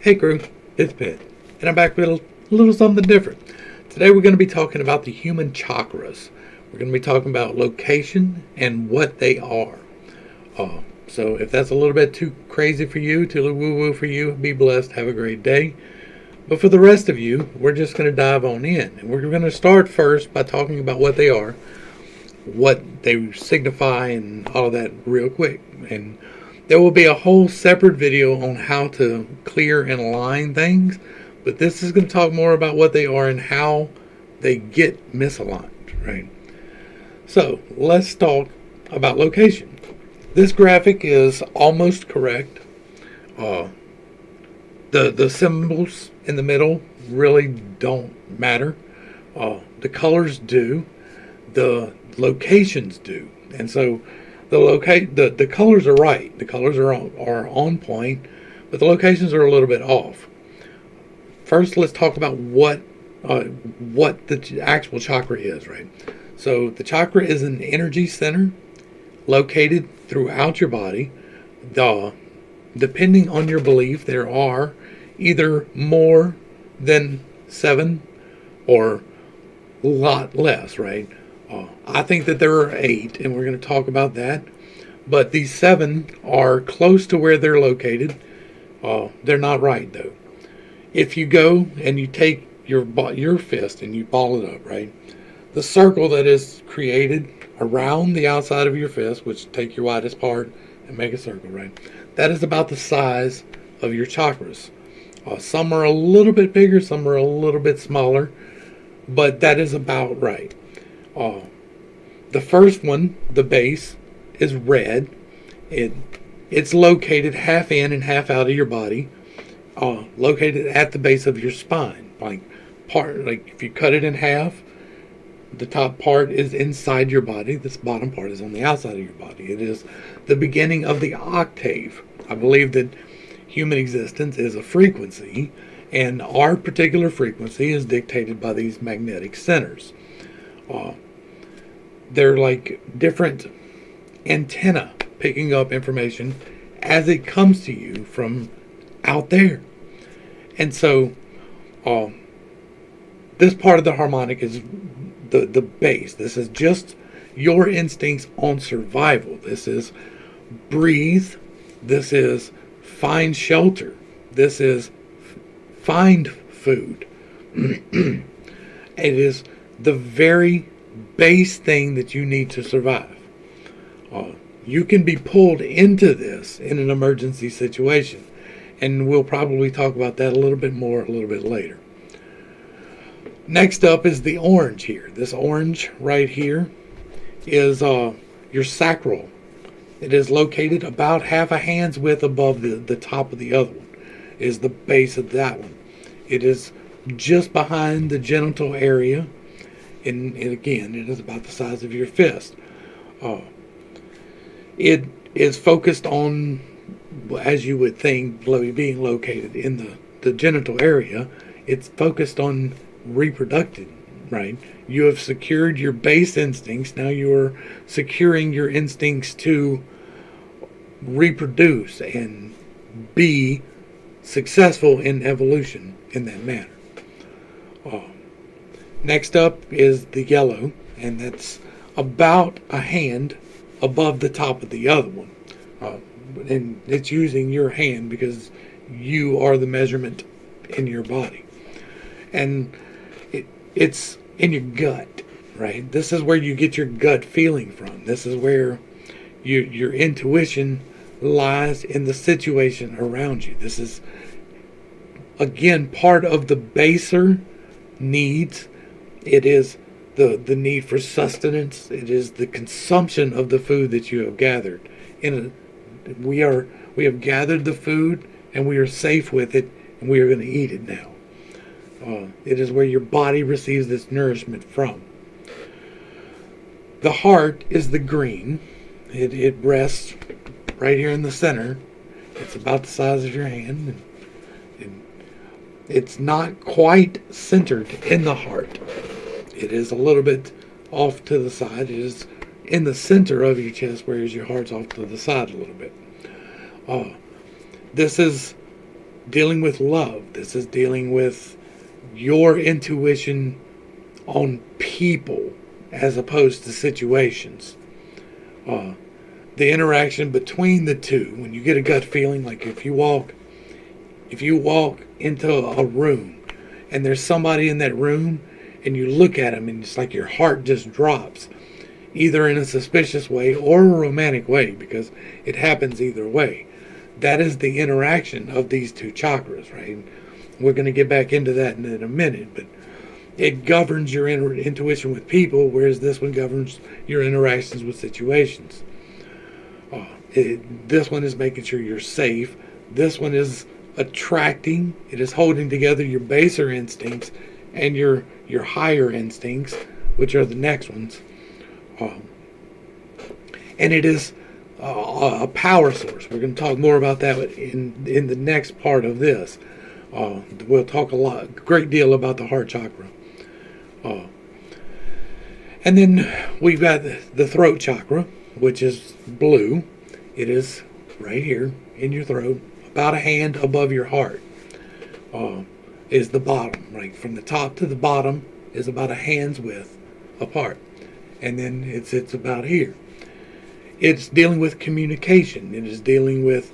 Hey crew, it's Pitt, and I'm back with a little something different. Today we're going to be talking about the human chakras. We're going to be talking about location and what they are. So if that's a little bit too crazy for you, too woo-woo for you, be blessed, have a great day. But for the rest of you, we're just going to dive on in. And we're going to start first by talking about what they are, what they signify, and all of that real quick. And there will be a whole separate video on how to clear and align things, but this is going to talk more about what they are and how they get misaligned, right? So let's talk about location. This graphic is almost correct. The symbols in the middle really don't matter. The colors do. The locations do. And so the colors are right. The colors are on point, but the locations are a little bit off. First, let's talk about what the actual chakra is, right? So the chakra is an energy center located throughout your body. Depending on your belief, there are either more than 7 or a lot less, right? I think that there are 8, and we're going to talk about that. But these 7 are close to where they're located. They're not right, though. If you go and you take your fist and you ball it up, right? The circle that is created around the outside of your fist, which take your widest part and make a circle, right? That is about the size of your chakras. Some are a little bit bigger, some are a little bit smaller, but that is about right. The first one, the base, is red. It's located half in and half out of your body, located at the base of your spine. Like if you cut it in half, the top part is inside your body. This bottom part is on the outside of your body. It is the beginning of the octave. I believe that human existence is a frequency, and our particular frequency is dictated by these magnetic centers. They're like different antenna picking up information as it comes to you from out there. And so this part of the harmonic is the base. This is just your instincts on survival. This is breathe. This is find shelter. This is find food. It is the very base thing that you need to survive. You can be pulled into this in an emergency situation, and we'll probably talk about that a little bit more a little bit later. Next up is the orange here. This orange right here is your sacral. It is located about half a hand's width above the top of the other one. It is the base of that one. It is just behind the genital area. And again, it is about the size of your fist. It is focused on, as you would think, being located in the genital area. It's focused on reproductive, right? You have secured your base instincts. Now you are securing your instincts to reproduce and be successful in evolution in that manner. Next up is the yellow, and that's about a hand above the top of the other one. And it's using your hand because you are the measurement in your body. And it's in your gut, right? This is where you get your gut feeling from. This is where your intuition lies in the situation around you. This is, again, part of the baser needs. It is the need for sustenance. It is the consumption of the food that you have gathered. We have gathered the food, and we are safe with it, and we are going to eat it now. It is where your body receives this nourishment from. The heart is the green. It rests right here in the center. It's about the size of your hand. It's not quite centered in the heart. It is a little bit off to the side. It is in the center of your chest, whereas your heart's off to the side a little bit. This is dealing with love. This is dealing with your intuition on people as opposed to situations. The interaction between the two, when you get a gut feeling, like if you walk into a room and there's somebody in that room and you look at them and it's like your heart just drops, either in a suspicious way or a romantic way, because it happens either way. That is the interaction of these two chakras, right? We're going to get back into that in a minute, but it governs your intuition with people, whereas this one governs your interactions with situations. This one is making sure you're safe. This one is attracting. It is holding together your baser instincts and your higher instincts, which are the next ones. And it is a power source. We're going to talk more about that in the next part of this. We'll talk a great deal about the heart chakra. And then we've got the throat chakra, which is blue. It is right here in your throat, about a hand above your heart. Is the bottom, right? From the top to the bottom is about a hand's width apart. And then it's about here. It's dealing with communication. It is dealing with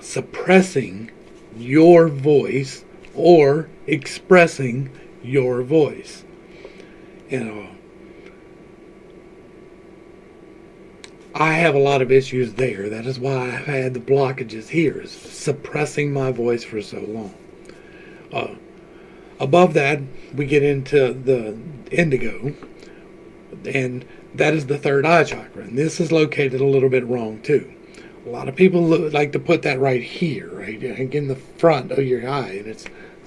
suppressing your voice or expressing your voice. And I have a lot of issues there. That is why I've had the blockages here, is suppressing my voice for so long. Above that, we get into the indigo, and that is the third eye chakra. And this is located a little bit wrong too. A lot of people like to put that right here, right in the front of your eye, and it's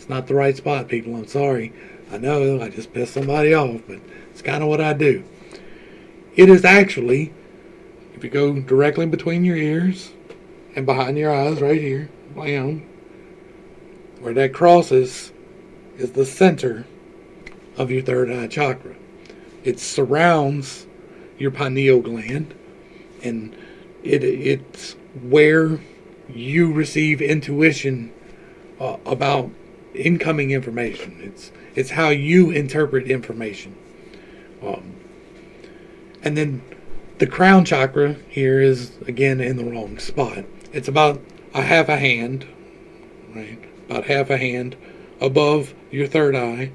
not the right spot, people. I'm sorry. I know I just pissed somebody off, but it's kind of what I do. It is actually, if you go directly between your ears and behind your eyes, right here, bam, where that crosses is the center of your third eye chakra. It surrounds your pineal gland, and it's where you receive intuition about incoming information. It's how you interpret information. And then the crown chakra here is again in the wrong spot. It's about a half a hand, right? About half a hand above your third eye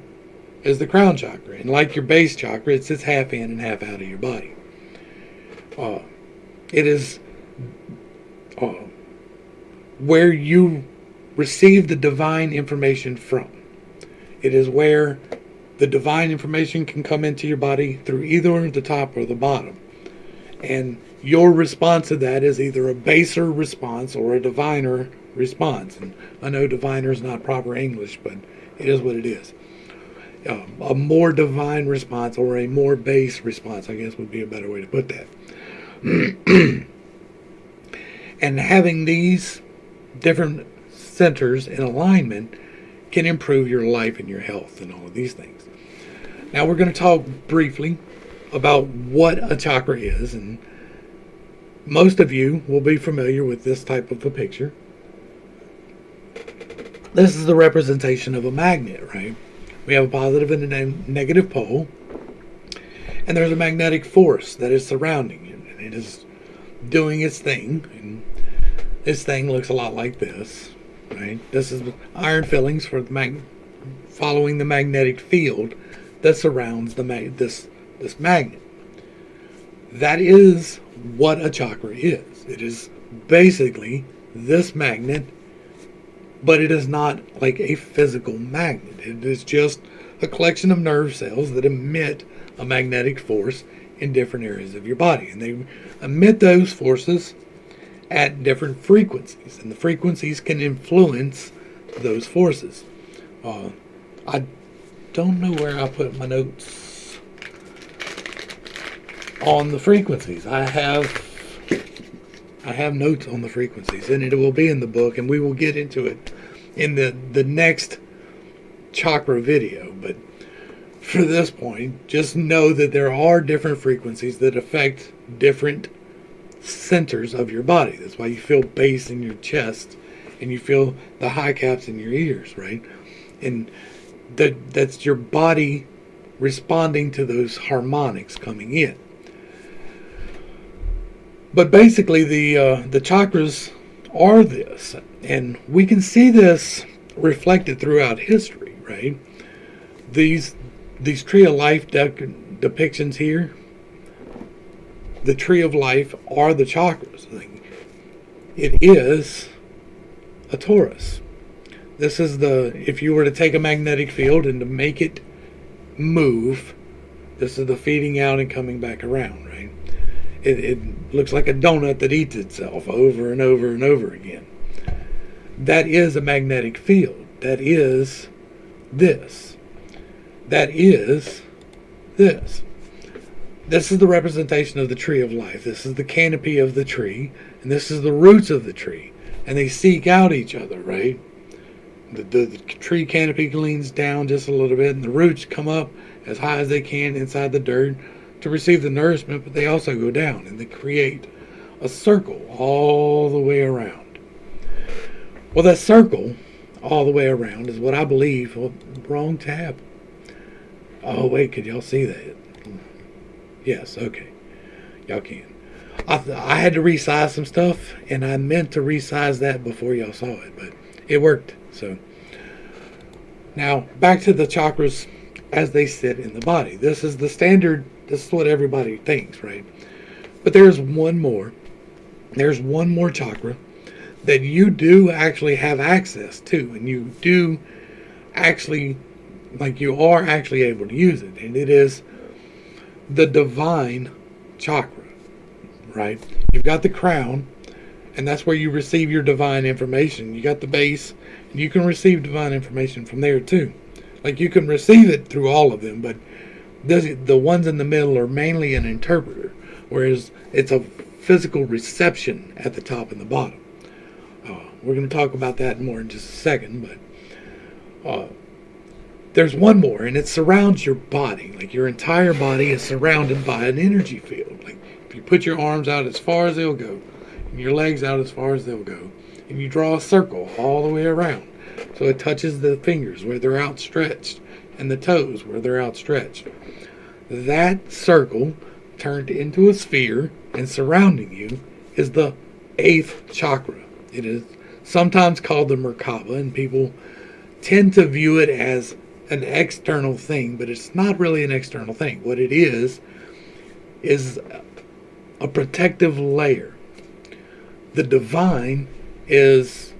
is the crown chakra. And like your base chakra, it sits half in and half out of your body. It is where you receive the divine information from. It is where the divine information can come into your body through either the top or the bottom. And your response to that is either a baser response or a diviner response. And I know diviner is not proper English, but it is what it is. A more divine response or a more base response, I guess would be a better way to put that. And having these different centers in alignment can improve your life and your health and all of these things. Now we're going to talk briefly about what a chakra is, and most of you will be familiar with this type of a picture. This is the representation of a magnet, right? We have a positive and a negative pole, and there's a magnetic force that is surrounding it, and it is doing its thing. And this thing looks a lot like this, right? This is iron fillings for the following the magnetic field that surrounds this magnet. That is what a chakra is. It is basically this magnet, but it is not like a physical magnet. It is just a collection of nerve cells that emit a magnetic force in different areas of your body. And they emit those forces at different frequencies. And the frequencies can influence those forces. I don't know where I put my notes on the frequencies. I have notes on the frequencies, and it will be in the book, and we will get into it in the next chakra video. But for this point, just know that there are different frequencies that affect different centers of your body. That's why you feel bass in your chest and you feel the high caps in your ears, right? And that's your body responding to those harmonics coming in. But basically, the chakras are this, and we can see this reflected throughout history, right? These tree of life depictions here, the tree of life are the chakras. It is a torus. This is if you were to take a magnetic field and to make it move, this is the feeding out and coming back around, right? It looks like a donut that eats itself over and over and over again. That is a magnetic field. That is this. That is this. This is the representation of the tree of life. This is the canopy of the tree, and this is the roots of the tree. And they seek out each other, right? The tree canopy leans down just a little bit, and the roots come up as high as they can inside the dirt to receive the nourishment, but they also go down, and they create a circle all the way around. Well, that circle all the way around is what I believe. Well, wrong tab. Oh, wait, could y'all see that? Yes, okay. Y'all can. I had to resize some stuff, and I meant to resize that before y'all saw it, but it worked. So now back to the chakras as they sit in the body. This is the standard. This is what everybody thinks, right? But there's one more. There's one more chakra that you do actually have access to, and you do actually, you are actually able to use it, and it is the Divine Chakra, right? You've got the crown, and that's where you receive your divine information. You got the base, and you can receive divine information from there too. You can receive it through all of them, but the ones in the middle are mainly an interpreter, whereas it's a physical reception at the top and the bottom. We're going to talk about that more in just a second, but there's one more, and it surrounds your body. Your entire body is surrounded by an energy field. If you put your arms out as far as they'll go, and your legs out as far as they'll go, and you draw a circle all the way around, so it touches the fingers where they're outstretched and the toes where they're outstretched. That circle turned into a sphere and surrounding you is the 8th chakra. It is sometimes called the Merkaba, and people tend to view it as an external thing, but it's not really an external thing. What it is a protective layer. The divine is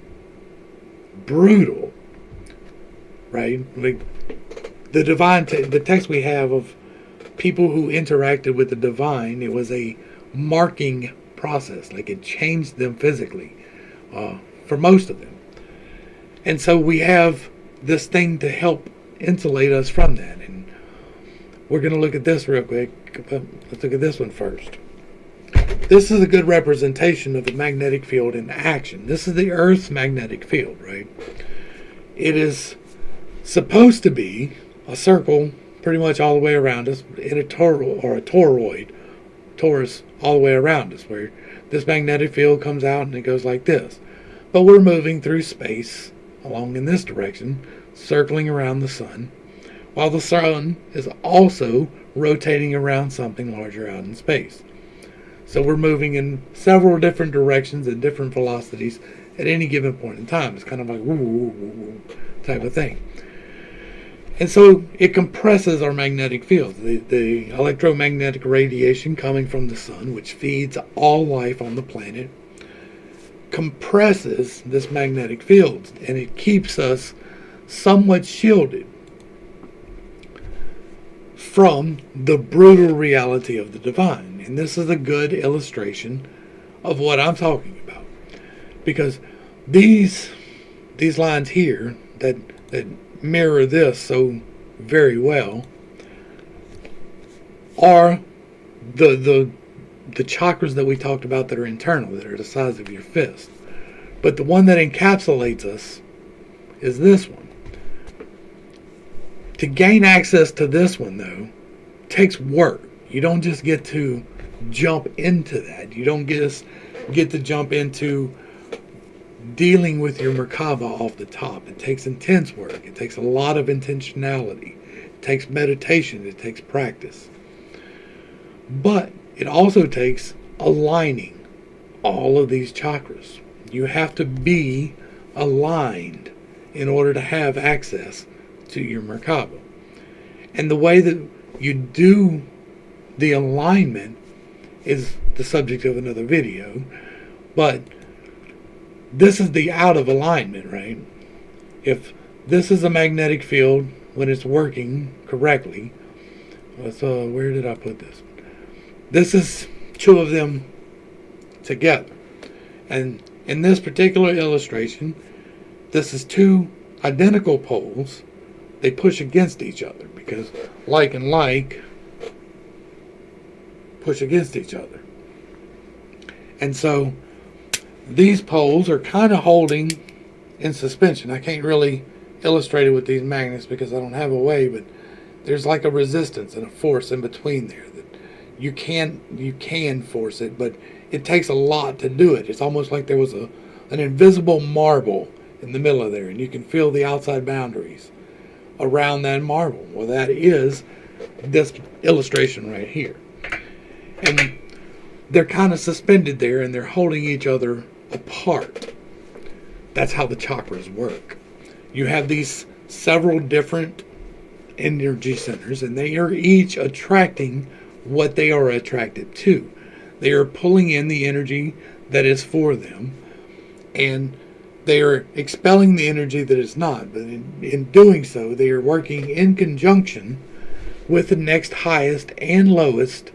brutal, right? The divine, the text we have of people who interacted with the divine, it was a marking process. It changed them physically, for most of them. And so we have this thing to help insulate us from that. And we're going to look at this real quick. Let's look at this one first. This is a good representation of the magnetic field in action. This is the Earth's magnetic field, right? It is supposed to be a circle pretty much all the way around us, in a toroid, torus all the way around us, where this magnetic field comes out and it goes like this. But we're moving through space along in this direction, circling around the sun, while the sun is also rotating around something larger out in space. So we're moving in several different directions at different velocities at any given point in time. It's kind of like woo, woo, woo, woo type of thing. And so it compresses our magnetic field. The electromagnetic radiation coming from the sun, which feeds all life on the planet, compresses this magnetic field, and it keeps us somewhat shielded from the brutal reality of the divine. And this is a good illustration of what I'm talking about, because these lines here that mirror this so very well are the chakras that we talked about that are internal, that are the size of your fist. But the one that encapsulates us is this one. To gain access to this one, though, takes work. You don't just get to jump into that. You don't get to jump into dealing with your Merkaba off the top. It takes intense work. It takes a lot of intentionality. It takes meditation. It takes practice. But it also takes aligning all of these chakras. You have to be aligned in order to have access to your Merkaba. And the way that you do the alignment is the subject of another video, but this is the out of alignment, right? If this is a magnetic field when it's working correctly, so where did I put this? This is two of them together. And in this particular illustration, this is two identical poles. They push against each other because like and like push against each other. And so these poles are kind of holding in suspension. I can't really illustrate it with these magnets because I don't have a way, but there's like a resistance and a force in between there that you can force it, but it takes a lot to do it. It's almost like there was an invisible marble in the middle of there, and you can feel the outside boundaries around that marble. Well, that is this illustration right here. And they're kind of suspended there, and they're holding each other apart. That's how the chakras work. You have these several different energy centers, and they are each attracting what they are attracted to. They are pulling in the energy that is for them, and they are expelling the energy that is not. But in doing so, they are working in conjunction with the next highest and lowest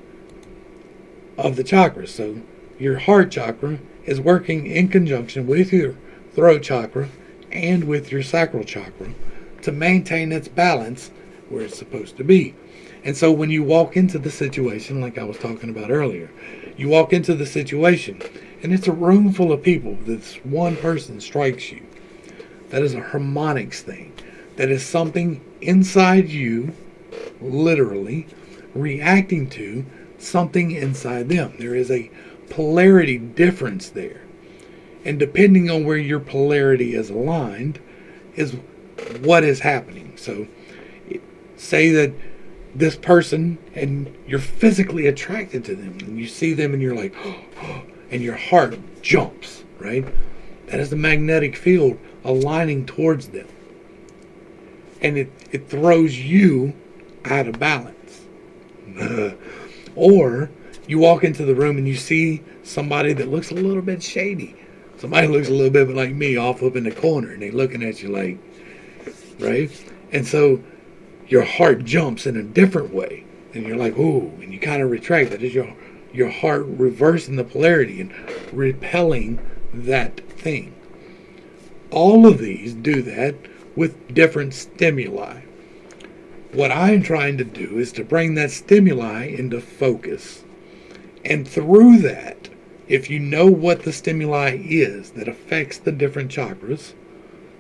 of the chakras. So your heart chakra is working in conjunction with your throat chakra and with your sacral chakra to maintain its balance where it's supposed to be. And so when you walk into the situation, like I was talking about earlier, you walk into the situation and it's a room full of people. This one person strikes you. That is a harmonics thing. That is something inside you, literally, reacting to something inside them. There is a polarity difference there. And depending on where your polarity is aligned is what is happening. So say that this person and you're physically attracted to them and you see them and you're like, oh, and your heart jumps, right? That is the magnetic field aligning towards them. And it throws you out of balance. Or you walk into the room and you see somebody that looks a little bit shady. Somebody looks a little bit like me off up in the corner and they're looking at you like, right? And so your heart jumps in a different way. And you're like, ooh, and you kind of retract. That is your heart reversing the polarity and repelling that thing. All of these do that with different stimuli. What I'm trying to do is to bring that stimuli into focus. And through that, if you know what the stimuli is that affects the different chakras,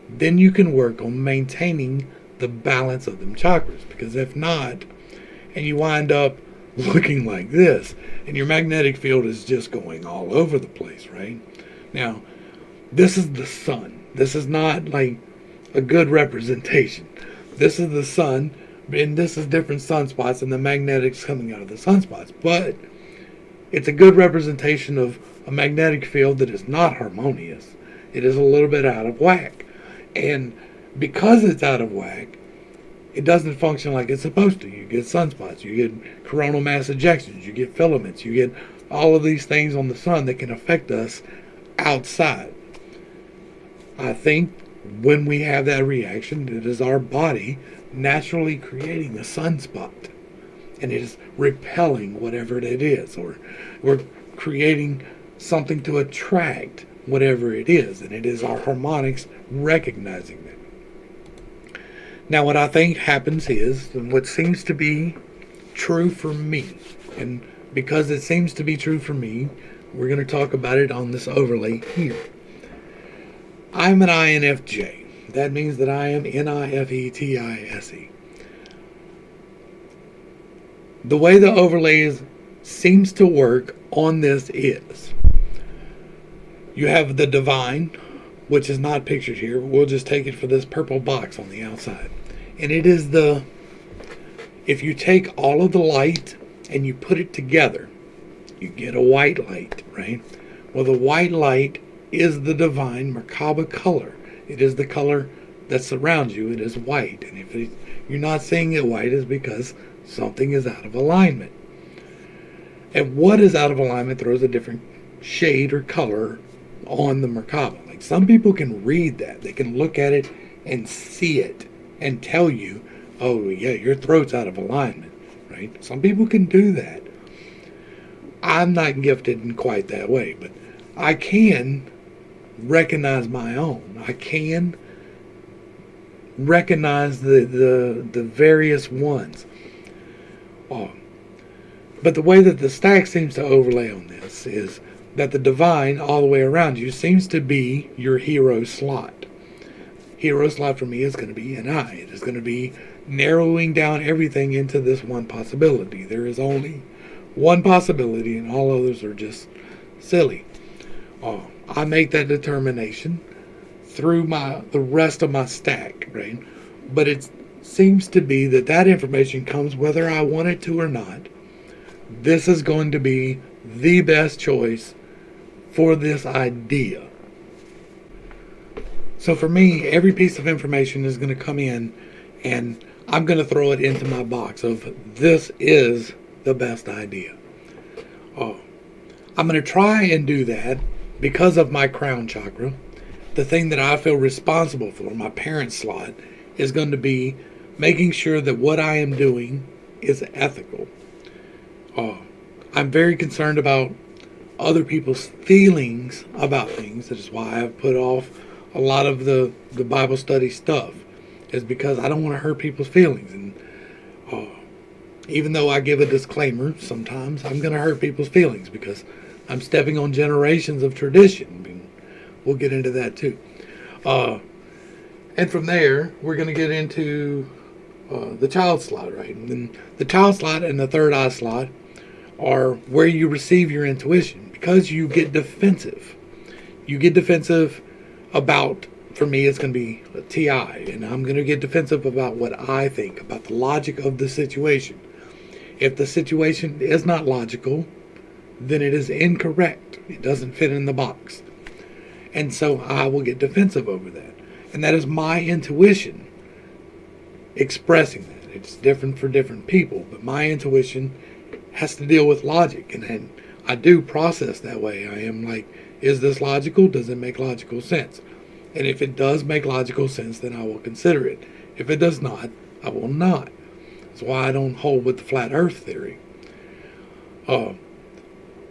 then you can work on maintaining the balance of them chakras. Because if not, and you wind up looking like this, and your magnetic field is just going all over the place, right? Now, this is the sun. This is not like a good representation. This is the sun, and this is different sunspots, and the magnetics coming out of the sunspots. But it's a good representation of a magnetic field that is not harmonious. It is a little bit out of whack. And because it's out of whack, it doesn't function like it's supposed to. You get sunspots, you get coronal mass ejections, you get filaments, you get all of these things on the sun that can affect us outside. I think when we have that reaction, it is our body naturally creating a sunspot. And it is repelling whatever it is. Or we're creating something to attract whatever it is. And it is our harmonics recognizing that. Now what I think happens is, and what seems to be true for me, and because it seems to be true for me, we're going to talk about it on this overlay here. I'm an INFJ. That means that I am NIFETISE. The way the overlays seems to work on this is you have the divine, which is not pictured here. We'll just take it for this purple box on the outside. And it is if you take all of the light and you put it together, you get a white light, right? Well, the white light is the divine Merkaba color. It is the color that surrounds you. It is white. And if you're not seeing it white, it's because something is out of alignment. And what is out of alignment throws a different shade or color on the Merkaba. Like, some people can read that. They can look at it and see it and tell you, oh yeah, your throat's out of alignment, right? Some people can do that. I'm not gifted in quite that way, but I can recognize my own. I can recognize the various ones. But the way that the stack seems to overlay on this is that the divine all the way around you seems to be your hero slot. Hero slot for me is going to be an eye. It is going to be narrowing down everything into this one possibility. There is only one possibility, and all others are just silly. I make that determination through the rest of my stack, right? But it seems to be that information comes whether I want it to or not. This is going to be the best choice for this idea. So for me, every piece of information is going to come in, and I'm going to throw it into my box of this is the best idea. I'm going to try and do that because of my crown chakra. The thing that I feel responsible for, my parent slot, is going to be making sure that what I am doing is ethical. I'm very concerned about other people's feelings about things. That is why I've put off a lot of the Bible study stuff, is because I don't want to hurt people's feelings. And even though I give a disclaimer, sometimes I'm going to hurt people's feelings because I'm stepping on generations of tradition. And we'll get into that too. And from there, we're going to get into the child slot, right? And then the child slot and the third eye slot are where you receive your intuition, because you get defensive. You get defensive about, for me, it's going to be a TI, and I'm going to get defensive about what I think, about the logic of the situation. If the situation is not logical, then it is incorrect. It doesn't fit in the box. And so I will get defensive over that. And that is my intuition expressing that. It's different for different people, but my intuition has to deal with logic, and I do process that way. I am like, is this logical? Does it make logical sense? And if it does make logical sense, then I will consider it. If it does not, I will not. That's why I don't hold with the flat earth theory.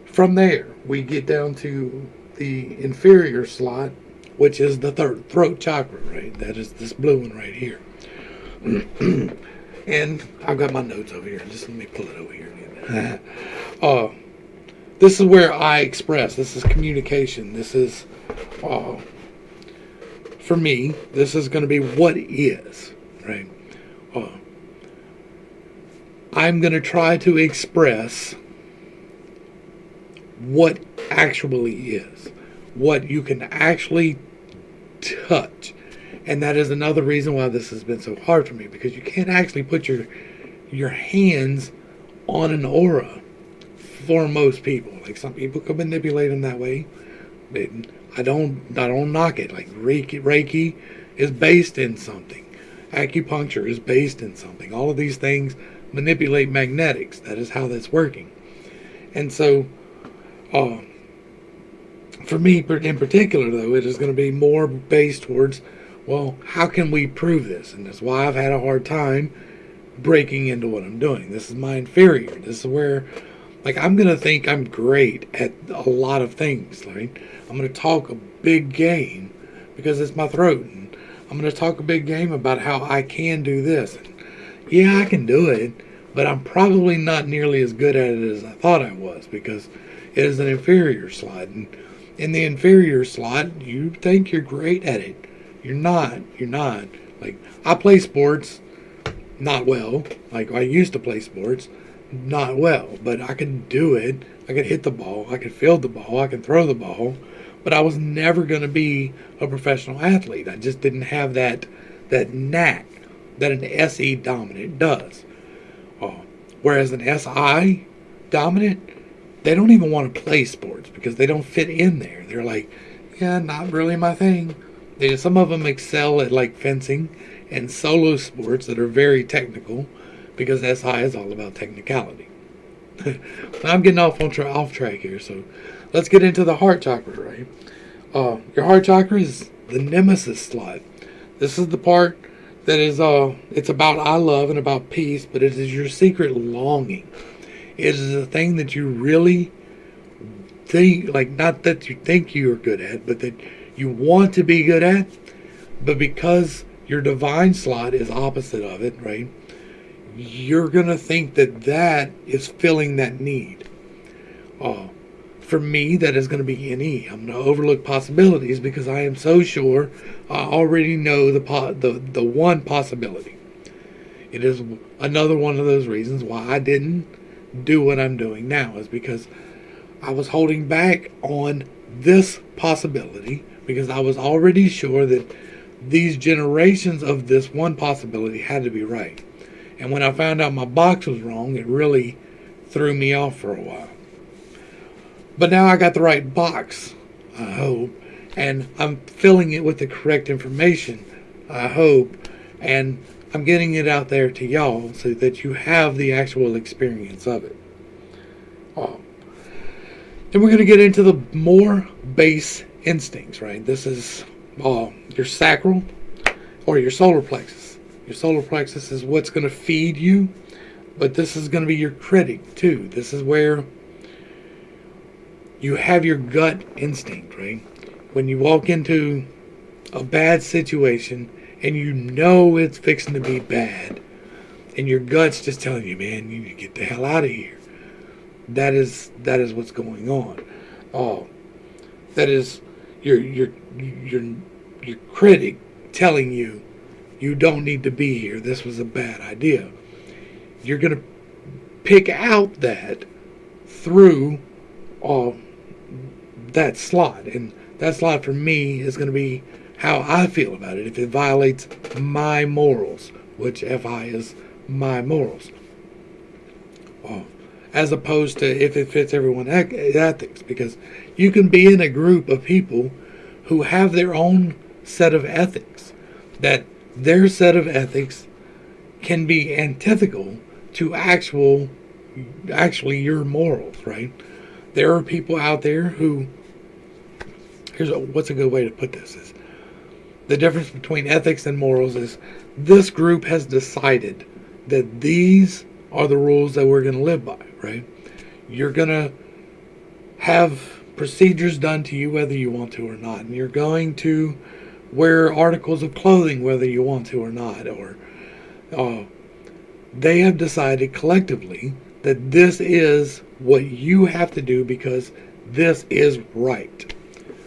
From there, we get down to the inferior slot, which is the throat chakra, right? That is this blue one right here. And I've got my notes over here. Just let me pull it over here again. This is where I express. This is communication. This is, for me, this is going to be what is, right? I'm going to try to express what actually is, what you can actually touch. And that is another reason why this has been so hard for me, because you can't actually put your hands on an aura for most people. Like, some people can manipulate them that way, but I don't knock it. Like, Reiki is based in something. Acupuncture is based in something. All of these things manipulate magnetics. That is how that's working. And so, for me in particular, though, it is going to be more based towards, well, how can we prove this? And that's why I've had a hard time breaking into what I'm doing. This is my inferior. This is where, like, I'm going to think I'm great at a lot of things. Right? I'm going to talk a big game because it's my throat. And I'm going to talk a big game about how I can do this. And yeah, I can do it, but I'm probably not nearly as good at it as I thought I was, because it is an inferior slot. And in the inferior slot, you think you're great at it. You're not. Like, I play sports not well. Like, I used to play sports not well, but I can do it. I can hit the ball. I can field the ball. I can throw the ball. but I was never going to be a professional athlete. I just didn't have that knack that an SE dominant does. Whereas an SI dominant, they don't even want to play sports because they don't fit in there. They're like, yeah, not really my thing. Some of them excel at like fencing and solo sports that are very technical because SI is all about technicality. I'm getting off track here, so let's get into the heart chakra, right? Your heart chakra is the nemesis slot. This is the part that is it's about I love and about peace, but it is your secret longing. It is a thing that you really think, like, not that you think you are good at, but that you want to be good at, but because your divine slot is opposite of it, right? You're going to think that is filling that need. For me, that is going to be NE. I'm going to overlook possibilities because I am so sure I already know the one possibility. It is another one of those reasons why I didn't do what I'm doing now, is because I was holding back on this possibility because I was already sure that these generations of this one possibility had to be right. And when I found out my box was wrong, it really threw me off for a while. But now I got the right box, I hope, and I'm filling it with the correct information, I hope, and I'm getting it out there to y'all so that you have the actual experience of it. Then we're going to get into the more base instincts, right? This is your sacral or your solar plexus. Your solar plexus is what's going to feed you, but this is going to be your critic too. This is where you have your gut instinct, right? When you walk into a bad situation and you know it's fixing to be bad, and your gut's just telling you, man, you need to get the hell out of here. That is what's going on. That is your critic telling you you don't need to be here. This was a bad idea. You're going to pick out that through that slot, and that slot for me is going to be how I feel about it. If it violates my morals, which FI is my morals, as opposed to if it fits everyone's ethics, because you can be in a group of people who have their own set of ethics, that their set of ethics can be antithetical to actually your morals, right? There are people out there who, what's a good way to put this, is the difference between ethics and morals is this group has decided that these are the rules that we're going to live by, right? You're going to have procedures done to you whether you want to or not, and you're going to wear articles of clothing whether you want to or not, or they have decided collectively that this is what you have to do because this is right.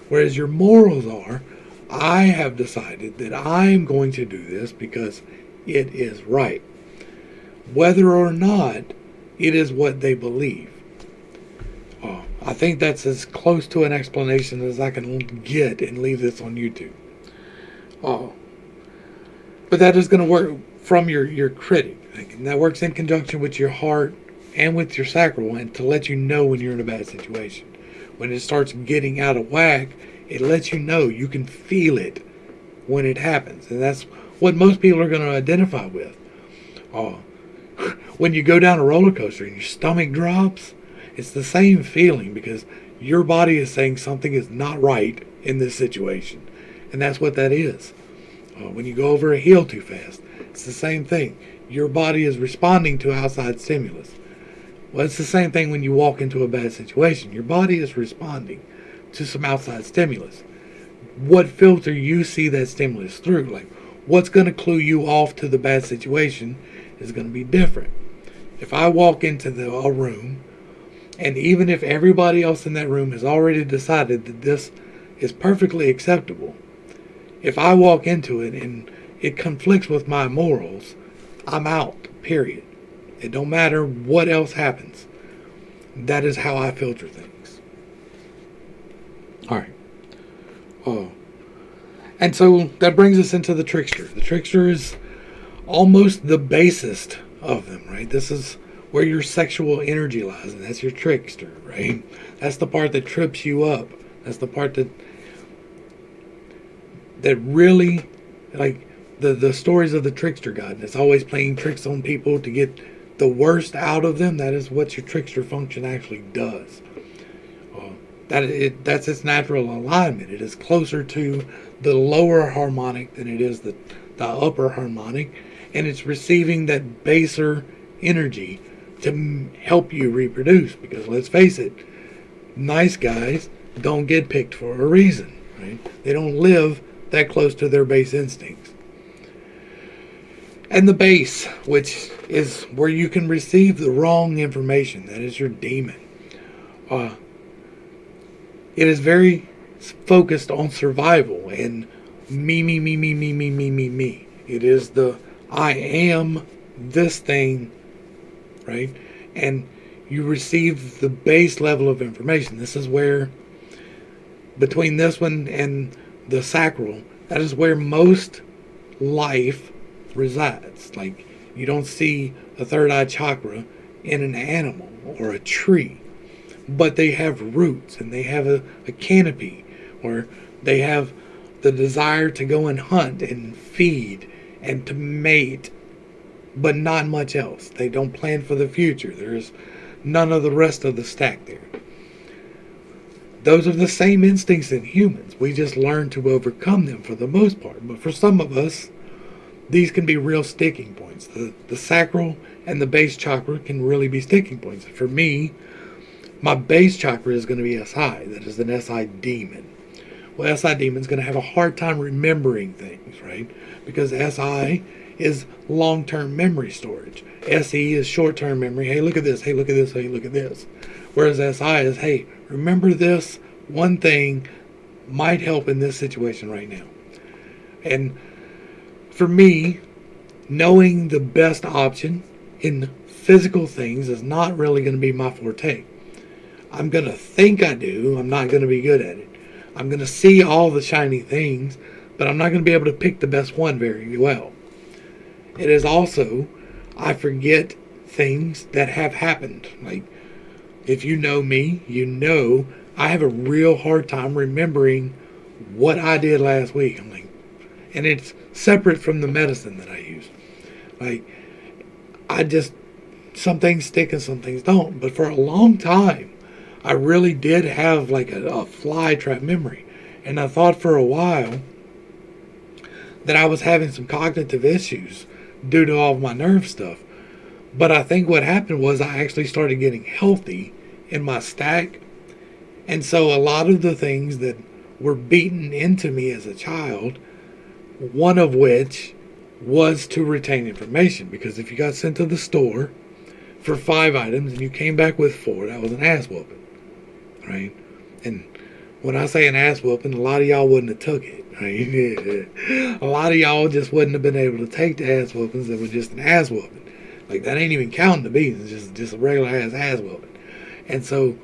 Whereas your morals are, I have decided that I'm going to do this because it is right, whether or not it is what they believe. I think that's as close to an explanation as I can get and leave this on YouTube. But that is going to work from your critic. And that works in conjunction with your heart and with your sacral, and to let you know when you're in a bad situation. When it starts getting out of whack, it lets you know. You can feel it when it happens. And that's what most people are going to identify with. When you go down a roller coaster and your stomach drops, it's the same feeling because your body is saying something is not right in this situation. And that's what that is. When you go over a hill too fast, it's the same thing. Your body is responding to outside stimulus. Well, it's the same thing when you walk into a bad situation. Your body is responding to some outside stimulus. What filter you see that stimulus through, like what's going to clue you off to the bad situation, is going to be different. If I walk into a room, and even if everybody else in that room has already decided that this is perfectly acceptable, if I walk into it and it conflicts with my morals, I'm out, period. It don't matter what else happens. That is how I filter things. Alright, Oh. And so that brings us into the Trickster. The Trickster is almost the basest of them, right? This is where your sexual energy lies, and that's your Trickster, right? That's the part that trips you up. That's the part that really, like, the stories of the Trickster God, and it's always playing tricks on people to get the worst out of them. That is what your Trickster function actually does. That's its natural alignment. It is closer to the lower harmonic than it is the upper harmonic, and it's receiving that baser energy to help you reproduce. Because let's face it, nice guys don't get picked for a reason, right? They don't live that close to their base instincts. And the base, which is where you can receive the wrong information, that is your demon. It is very focused on survival and me. It is the I am this thing, right? And you receive the base level of information. This is where, between this one and the Sacral, that is where most life resides. Like, you don't see a third eye chakra in an animal or a tree, but they have roots and they have a canopy, or they have the desire to go and hunt and feed and to mate, but not much else. They don't plan for the future. There's none of the rest of the stack there. Those are the same instincts in humans. We just learn to overcome them for the most part. But for some of us, these can be real sticking points. The sacral and the base chakra can really be sticking points. For me, my base chakra is going to be SI. That is an SI demon. Well, SI demon is going to have a hard time remembering things, right? Because SI is long-term memory storage. SE is short-term memory. Hey, look at this. Hey, look at this. Hey, look at this. Whereas SI is, hey, remember this one thing might help in this situation right now. And for me, knowing the best option in physical things is not really going to be my forte. I'm going to think I do. I'm not going to be good at it. I'm going to see all the shiny things, but I'm not going to be able to pick the best one very well. It is also, I forget things that have happened. Like, if you know me, you know I have a real hard time remembering what I did last week. I'm like, and it's separate from the medicine that I use. Like, some things stick and some things don't. But for a long time, I really did have like a fly trap memory. And I thought for a while that I was having some cognitive issues due to all of my nerve stuff. But I think what happened was I actually started getting healthy in my stack. And so a lot of the things that were beaten into me as a child, one of which was to retain information. Because if you got sent to the store for 5 items and you came back with 4, that was an ass whooping. Right? And when I say an ass whooping, a lot of y'all wouldn't have took it. Right? A lot of y'all just wouldn't have been able to take the ass whoopings that were just an ass whooping. Like, that ain't even counting the beats. It's just a regular ass whooping. And so,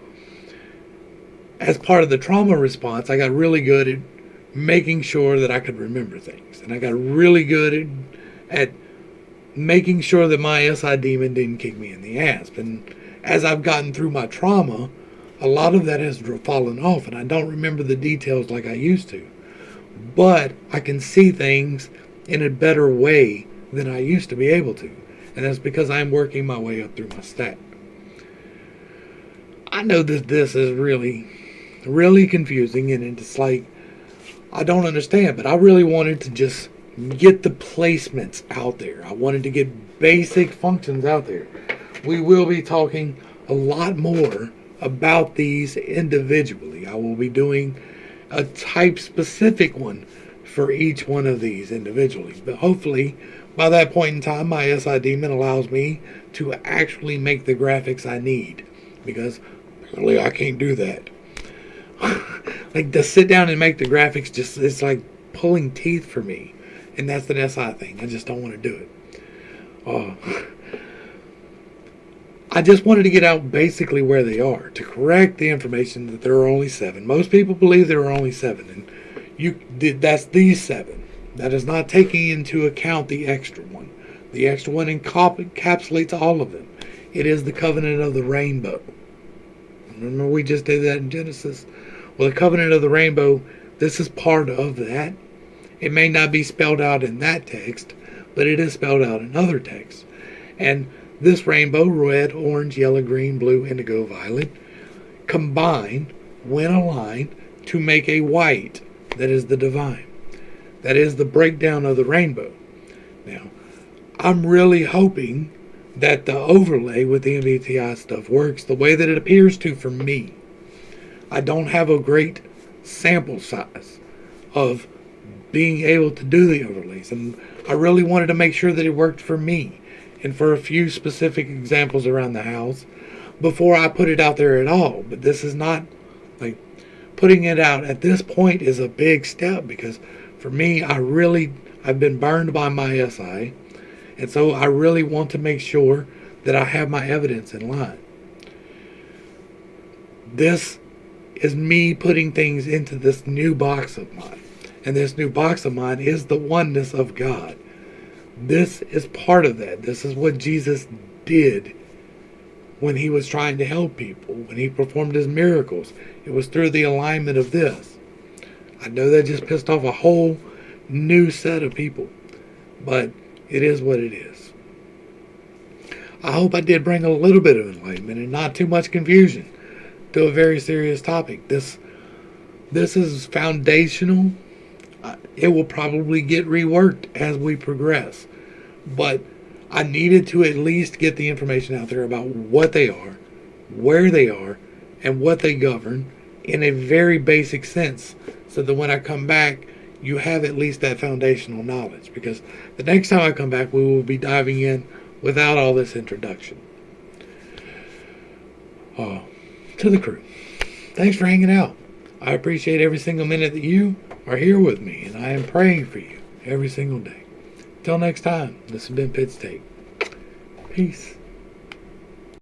as part of the trauma response, I got really good at making sure that I could remember things. And I got really good at making sure that my SI demon didn't kick me in the ass. And as I've gotten through my trauma, a lot of that has fallen off, and I don't remember the details like I used to. But I can see things in a better way than I used to be able to. And that's because I'm working my way up through my stack. I know that this is really, really confusing, and it's like, I don't understand, but I really wanted to just get the placements out there. I wanted to get basic functions out there. We will be talking a lot more about these individually. I will be doing a type specific one for each one of these individually. But hopefully, by that point in time, my SI demon allows me to actually make the graphics I need. Because apparently I can't do that. Like, to sit down and make the graphics, it's like pulling teeth for me. And that's an SI thing. I just don't want to do it. I just wanted to get out basically where they are, to correct the information that there are only 7. Most people believe there are only 7, and That's these 7. That is not taking into account the extra one. The extra one encapsulates all of them. It is the covenant of the rainbow. Remember we just did that in Genesis? Well, the covenant of the rainbow, this is part of that. It may not be spelled out in that text, but it is spelled out in other texts. And this rainbow, red, orange, yellow, green, blue, indigo, violet, combine when aligned to make a white that is the divine. That is the breakdown of the rainbow. Now, I'm really hoping that the overlay with the MBTI stuff works the way that it appears to for me. I don't have a great sample size of being able to do the overlays, and I really wanted to make sure that it worked for me and for a few specific examples around the house before I put it out there at all. But this is not, like, putting it out at this point is a big step, because for me, I've been burned by my SI, and so I really want to make sure that I have my evidence in line. This is me putting things into this new box of mine. And this new box of mine is the oneness of God. This is part of that. This is what Jesus did when he was trying to help people, when he performed his miracles. It was through the alignment of this. I know that just pissed off a whole new set of people, but it is what it is. I hope I did bring a little bit of enlightenment and not too much confusion to a very serious topic. This is foundational. It will probably get reworked as we progress, but I needed to at least get the information out there about what they are, where they are, and what they govern in a very basic sense, so that when I come back, you have at least that foundational knowledge, because the next time I come back, we will be diving in without all this introduction. To the crew, thanks for hanging out. I appreciate every single minute that you are here with me, and I am praying for you every single day. Till next time, this has been Pittstake. Peace.